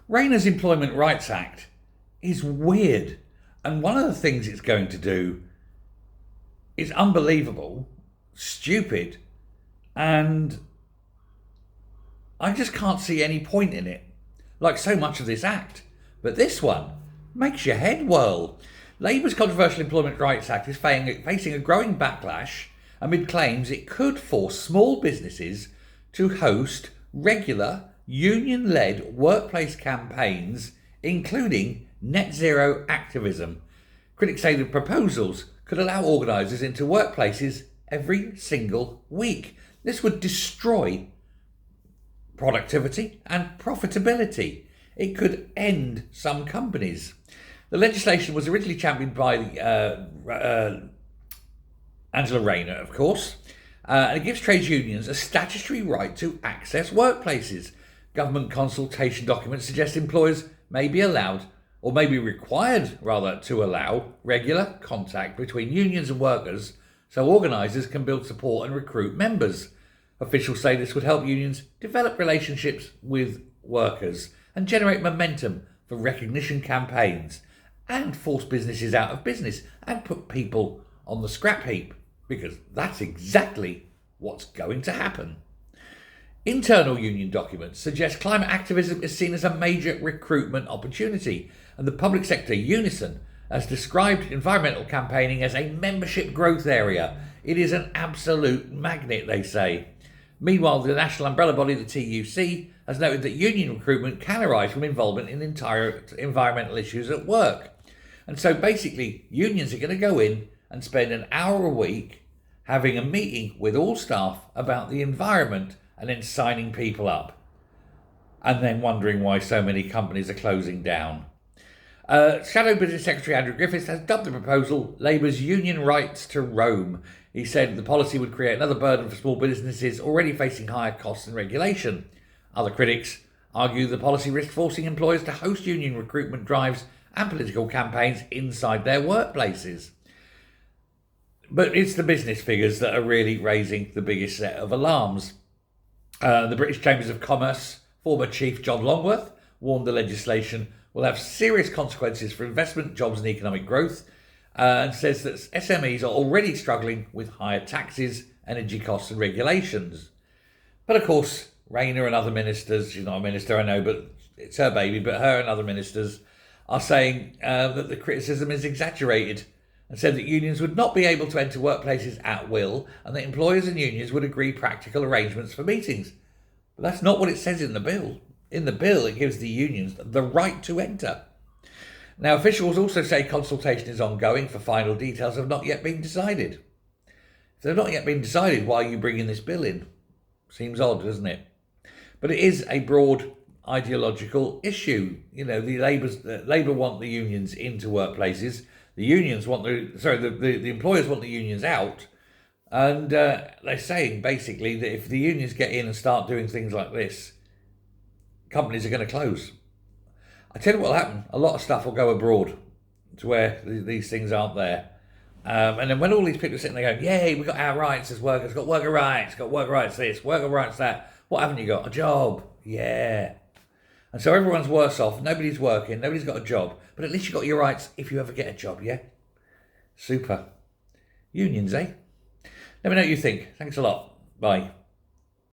Rayner's Employment Rights Act is weird. And one of the things it's going to do is unbelievable, stupid, and I just can't see any point in it, like so much of this act. But this one makes your head whirl. Labour's controversial Employment Rights Act is facing a growing backlash amid claims it could force small businesses to host regular union-led workplace campaigns, including net zero activism. Critics say the proposals could allow organisers into workplaces every single week. This would destroy productivity and profitability. It could end some companies. The legislation was originally championed by Angela Rayner, of course, and it gives trade unions a statutory right to access workplaces. Government consultation documents suggest employers may be allowed, or may be required rather, to allow regular contact between unions and workers so organisers can build support and recruit members. Officials say this would help unions develop relationships with workers and generate momentum for recognition campaigns and force businesses out of business and put people on the scrap heap, because that's exactly what's going to happen. Internal union documents suggest climate activism is seen as a major recruitment opportunity, and the public sector Unison has described environmental campaigning as a membership growth area. It is an absolute magnet, they say. Meanwhile, the national umbrella body, the TUC, has noted that union recruitment can arise from involvement in entire environmental issues at work. And so basically, unions are going to go in and spend an hour a week having a meeting with all staff about the environment and then signing people up. And then wondering why so many companies are closing down. Shadow Business Secretary Andrew Griffiths has dubbed the proposal Labour's union rights to Rome. He said the policy would create another burden for small businesses already facing higher costs and regulation. Other critics argue the policy risks forcing employers to host union recruitment drives and political campaigns inside their workplaces. But it's the business figures that are really raising the biggest set of alarms. The British Chambers of Commerce former Chief John Longworth warned the legislation will have serious consequences for investment, jobs and economic growth, and says that SMEs are already struggling with higher taxes, energy costs and regulations. But of course, Rayner and other ministers, she's not a minister, I know, but it's her baby, but her and other ministers are saying that the criticism is exaggerated, and said that unions would not be able to enter workplaces at will and that employers and unions would agree practical arrangements for meetings. But that's not what it says in the bill. In the bill, it gives the unions the right to enter. Now, officials also say consultation is ongoing for final details have not yet been decided. If they've not yet been decided, why are you bringing this bill in? Seems odd, doesn't it? But it is a broad ideological issue. You know, Labour want the unions into workplaces. The employers want the unions out. And they're saying basically that if the unions get in and start doing things like this, companies are going to close. I tell you what will happen. A lot of stuff will go abroad to where these things aren't there. And then when all these people are sitting there going, yay, we've got our rights as workers, got worker rights this, worker rights that. What haven't you got? A job. Yeah. And so everyone's worse off. Nobody's working. Nobody's got a job. But at least you got your rights if you ever get a job, yeah? Super. Unions, eh? Let me know what you think. Thanks a lot. Bye.